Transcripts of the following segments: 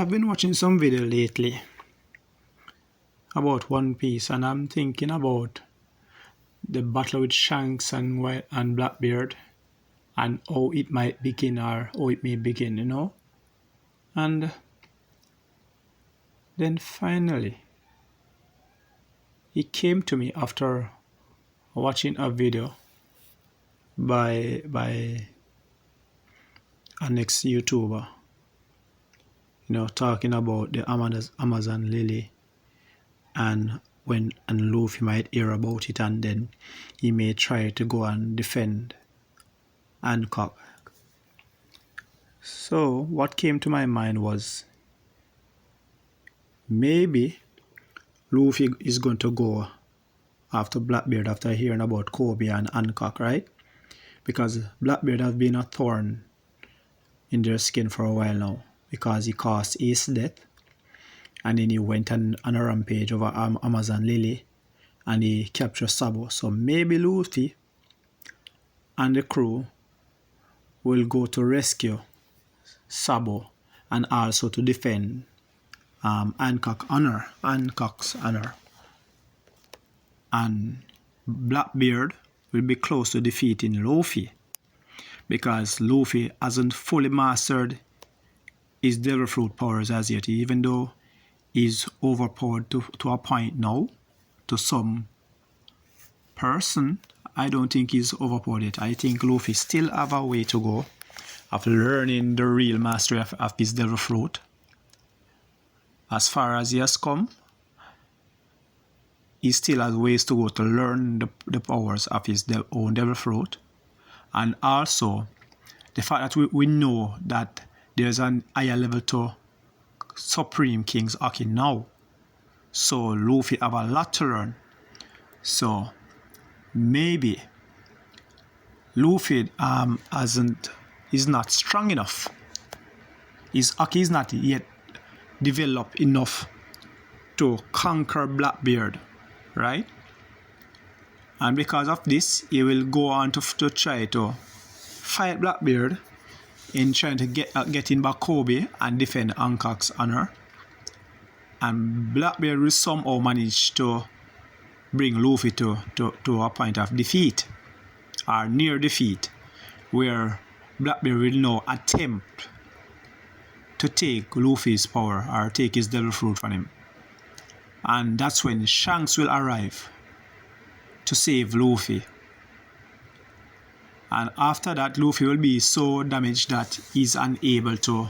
I've been watching some video lately about One Piece, and I'm thinking about the battle with Shanks and Blackbeard and how it might begin or how it may begin, And then finally, it came to me after watching a video by an ex-YouTuber, talking about the Amazon Lily and Luffy might hear about it, and then he may try to go and defend Hancock. So what came to my mind was maybe Luffy is going to go after Blackbeard after hearing about Kobe and Hancock, right? Because Blackbeard have been a thorn in their skin for a while now, because he caused Ace death, and then he went on a rampage over Amazon Lily, and he captured Sabo. So maybe Luffy and the crew will go to rescue Sabo and also to defend Hancock's honor. And Blackbeard will be close to defeating Luffy, because Luffy hasn't fully mastered his Devil Fruit powers as yet, even though he's overpowered to a point now. To some person, I don't think he's overpowered yet. I think Luffy still have a way to go of learning the real mastery of his Devil Fruit. As far as he has come, he still has ways to go to learn the powers of his own Devil Fruit. And also, the fact that we know that there's an higher level to Supreme King's Haki now. So Luffy have a lot to learn. So maybe Luffy is not strong enough. His Haki is not yet developed enough to conquer Blackbeard, right? And because of this, he will go on to try to fight Blackbeard in trying to get in back Kobe and defend Hancock's honor. And Blackbeard will somehow manage to bring Luffy to a point of defeat, or near defeat, where Blackbeard will now attempt to take Luffy's power or take his Devil Fruit from him. And that's when Shanks will arrive to save Luffy. And after that, Luffy will be so damaged that he's unable to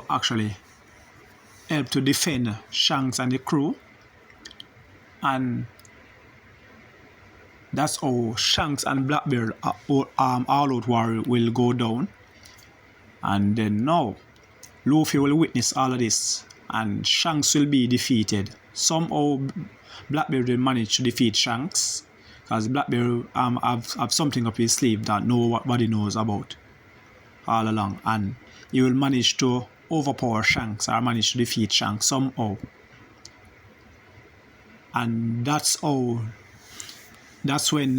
actually help to defend Shanks and the crew. And that's how Shanks and Blackbeard all-out war will go down. And then now, Luffy will witness all of this, and Shanks will be defeated. Somehow, Blackbeard will manage to defeat Shanks, because Blackbeard have something up his sleeve that nobody knows about all along, and he will manage to overpower Shanks or manage to defeat Shanks somehow. And that's when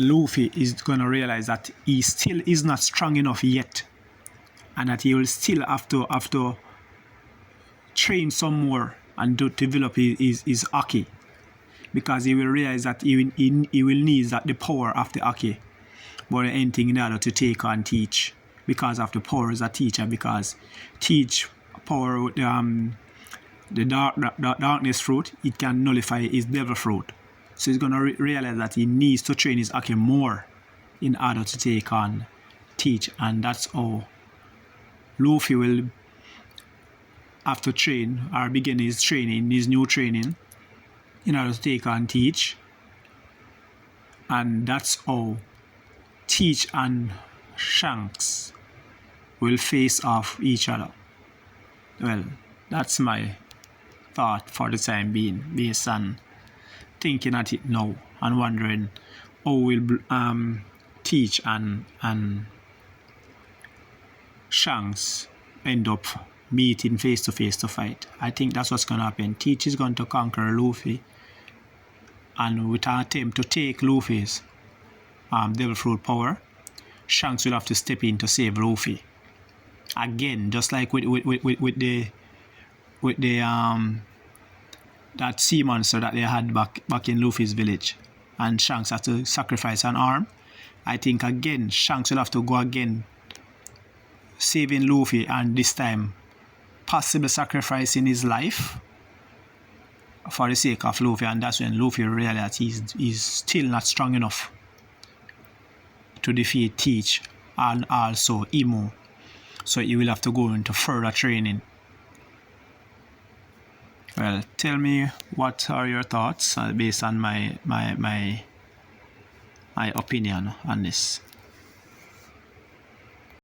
Luffy is going to realize that he still is not strong enough yet, and that he will still have to train some more and to develop his Haki, because he will realize that he will need the power of the Haki more than anything in order to take on Teach, because of the power as a teacher, because Teach power with the darkness fruit, it can nullify his Devil Fruit. So he's going to realize that he needs to train his Haki more in order to take on Teach, and that's how Luffy will have to train or begin his new training in order to take on Teach. And that's how Teach and Shanks will face off each other. Well, that's my thought for the time being, based on thinking at it now and wondering how will Teach and Shanks end up meeting face to face to fight. I think that's what's going to happen. Teach is going to conquer Luffy, and with an attempt to take Luffy's Devil Fruit power, Shanks will have to step in to save Luffy. Again, just like with the that sea monster that they had back in Luffy's village, and Shanks had to sacrifice an arm. I think again Shanks will have to go again, saving Luffy, and this time possibly sacrificing his life for the sake of Luffy, and that's when Luffy realized he's still not strong enough to defeat Teach and also Imo. So he will have to go into further training. Well, tell me what are your thoughts based on my opinion on this.